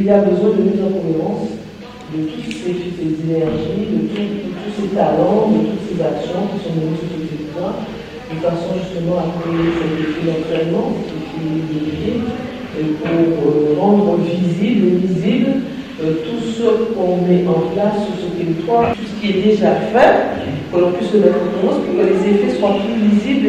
y a besoin de mise en cohérence de toutes ces énergies, de tous ces talents, de toutes ces actions qui sont menées sur ce territoire, de façon justement à créer cet effet d'entraînement, cet effet de vie, pour rendre visible tout ce qu'on met en place sur ce territoire, tout ce qui est déjà fait, que l'on puisse le mettre en place, pour que les effets soient plus visibles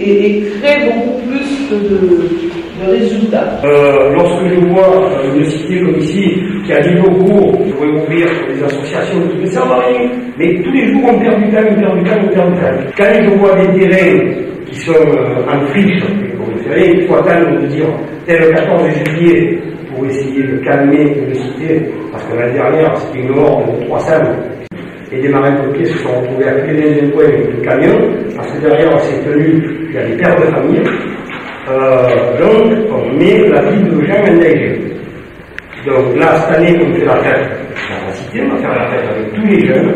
et créent beaucoup plus de résultats. Lorsque je vois une cité comme ici, qui a des locaux, je pourrais ouvrir des associations, tout ça va rien, mais tous les jours on perd du temps. Quand je vois des terrains qui sont en friche, comme vous savez, il faut attendre de dire tel le 14 juillet pour essayer de calmer une cité, parce que l'année dernière c'était une horde de 300, et des marins-pompiers se sont retrouvés à tous les coins de camions, parce que derrière c'est tenu, il y a des pères de famille, donc on met la vie de gens en danger. Donc là, cette année, on fait la fête dans la cité, on va faire la fête avec tous les jeunes,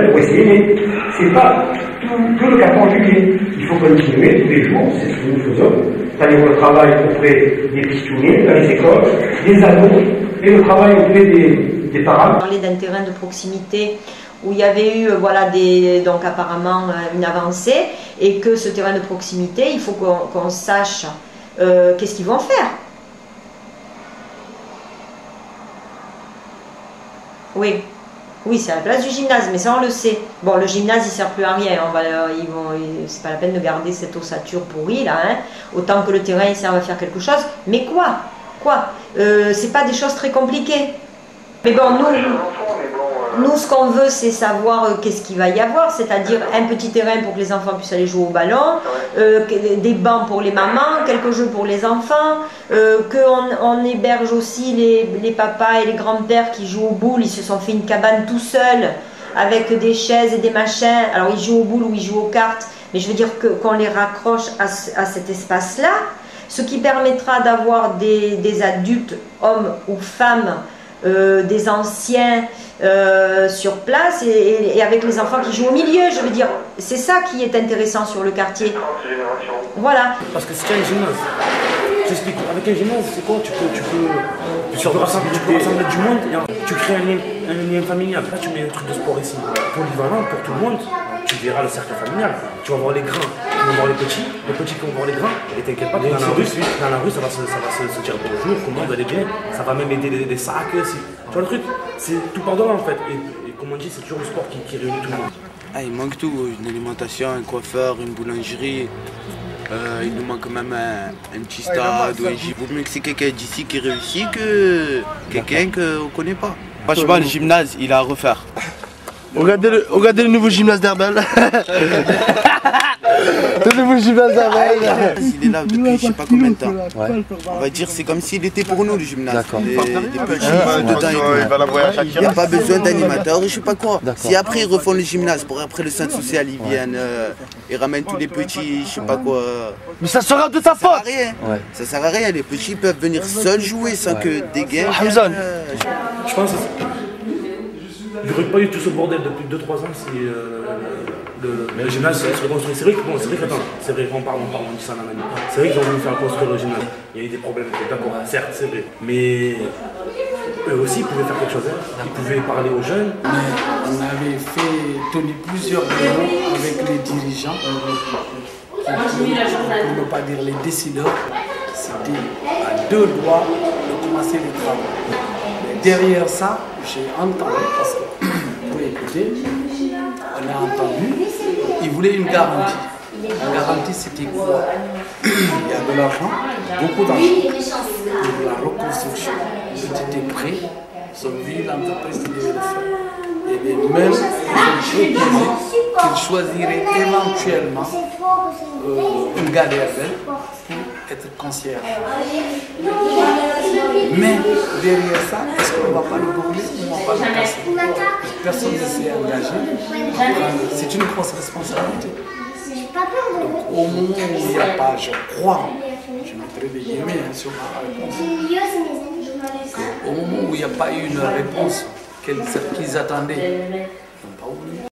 pour essayer, mais c'est pas que le 14 juillet. Il faut continuer tous les jours, c'est ce que nous faisons. C'est-à-dire le travail auprès des pistonnés, dans les écoles, des ados, et le travail auprès des parents. On parlait d'un terrain de proximité où il y avait eu donc apparemment une avancée, et que ce terrain de proximité, il faut qu'on sache qu'est-ce qu'ils vont faire. Oui, c'est à la place du gymnase, mais ça on le sait. Bon, le gymnase il sert plus à rien, c'est pas la peine de garder cette ossature pourrie là, hein. Autant que le terrain il serve à faire quelque chose. Mais quoi c'est pas des choses très compliquées. Mais bon, nous ce qu'on veut c'est savoir qu'est-ce qu'il va y avoir, c'est-à-dire un petit terrain pour que les enfants puissent aller jouer au ballon, des bancs pour les mamans, quelques jeux pour les enfants, qu'on héberge aussi les papas et les grands-pères qui jouent aux boules. Ils se sont fait une cabane tout seuls avec des chaises et des machins. Alors ils jouent aux boules ou ils jouent aux cartes, mais je veux dire qu'on les raccroche à cet espace-là, ce qui permettra d'avoir des adultes, hommes ou femmes, des anciens sur place et avec les enfants qui jouent au milieu. Je veux dire, c'est ça qui est intéressant sur le quartier. Voilà. Parce que si tu as un gymnase, j'explique, avec un gymnase, c'est quoi? Tu peux rassembler du monde, tu crées un lien familial. Là, tu mets un truc de sport ici, polyvalent pour tout le monde. Tu verras le cercle familial. Tu vas voir les grands, tu vas voir les petits qui vont voir les grands. Et t'inquiète pas, dans la rue, ça va se tirer bonjour, comment vous allez bien. Ça va même aider les sacs. Tu vois le truc, c'est tout par devant en fait. Et comme on dit, c'est toujours le sport qui réunit tout le monde. Ah, il manque tout, une alimentation, un coiffeur, une boulangerie. Il nous manque même un petit stade. Il vaut mieux que c'est quelqu'un d'ici qui réussit que quelqu'un qu'on ne connaît pas. Franchement, le gymnase, il a à refaire. Regardez le nouveau gymnase d'Herbel. Le nouveau gymnase d'Herbel. Il est là depuis je sais pas combien de temps. Ouais. On va dire c'est comme s'il était pour nous le gymnase. Les petits il n'y a pas besoin d'animateur, je sais pas quoi. Si après ils refont le gymnase, pour après le centre social, ils viennent, ils ramènent tous les petits, je sais pas quoi. Mais ça sera de ta faute. Ça sert à rien. Ça sert à rien, les petits peuvent venir seuls jouer sans que des gains. Je pense que il n'y aurait pas eu tout ce bordel depuis 2-3 ans si le gymnase se reconstruit. C'est vrai qu'on parle de ça. C'est vrai qu'ils ont voulu faire construire le gymnase. Il y a eu des problèmes, d'accord, certes, c'est vrai. Mais eux aussi pouvaient faire quelque chose. Ils pouvaient parler aux jeunes. On avait tenu plusieurs réunions avec les dirigeants, pour ne pas dire les décideurs. C'était à 2 doigts de commencer les travaux. Mais derrière ça, j'ai entendu, parce que pour écouter, on a entendu, ils voulaient une garantie. La garantie, c'était quoi? Il y a de l'argent, beaucoup d'argent pour la reconstruction. Ils étaient prêts, ils ont vu l'entreprise qui devait le faire. Et même, ils ont qu'ils choisiraient éventuellement une gare d'Herbel pour être concierge. Mais derrière ça, est-ce qu'on ne va pas le brûler ou on va pas le casser? Personne ne s'est engagé. C'est une grosse responsabilité. Donc, au moment où il n'y a pas, je crois, je mettrai des guillemets sur ma réponse, au moment où il n'y a pas eu une réponse qu'ils attendaient, ils n'ont pas oublié.